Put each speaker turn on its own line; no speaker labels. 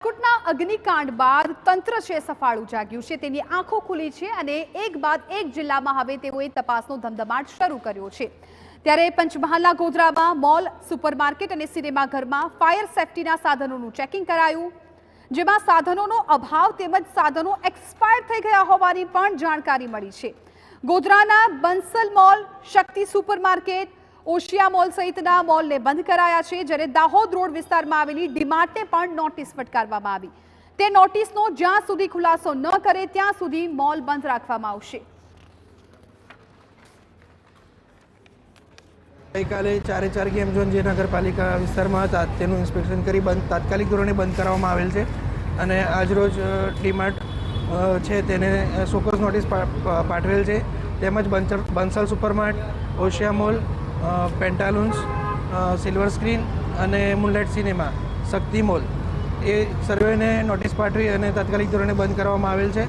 રાજકોટના અગ્નિકાંડ બાદ તંત્ર છે સફાળું જાગ્યું છે, તેની આંખો ખુલી છે અને એક બાદ એક જિલ્લામાં હવે તેઓએ તપાસનો ધમધમાટ શરૂ કર્યો છે। ત્યારે પંચમહાલના ગોધરામાં મોલ, સુપરમાર્કેટ અને સિનેમાઘરમાં ફાયર સેફટીના સાધનોનું ચેકિંગ કરાયું, જેમાં સાધનોનો અભાવ તેમજ સાધનો એક્સપાયર થઈ ગયા હોવાની પણ જાણકારી મળી છે। ગોધરાના બંસલ મોલ, શક્તિ સુપરમાર્કેટ, ઓશિયા મોલ સહિતના મોલને બંધ કરાયા છે, જ્યારે દાહોદ રોડ વિસ્તારમાં આવેલી ડીમાર્ટને પણ નોટિસ ફટકારવામાં આવી। તે નોટિસનો જ્યાં સુધી ખુલાસો ન કરે ત્યાં સુધી મોલ બંધ રાખવામાં આવશે।
ગઈકાલે 4 ગેમ ઝોન જે નગરપાલિકા વિસ્તારમાં હતા તેનું ઇન્સ્પેક્શન કરી તાત્કાલિક ધોરણે બંધ કરવામાં આવેલ છે અને આજરોજ ડીમાર્ટ છે તેને શોકોઝ નોટિસ પાઠવેલ છે, તેમજ Bansal સુપરમાર્ટ, Osia mall, પેન્ટાલુન્સ, silver screen અને મૂનલાઇટ સિનેમા, શક્તિ મોલ એ સર્વેને નોટિસ પાઠવી અને તાત્કાલિક ધોરણે બંધ કરવામાં આવેલ છે।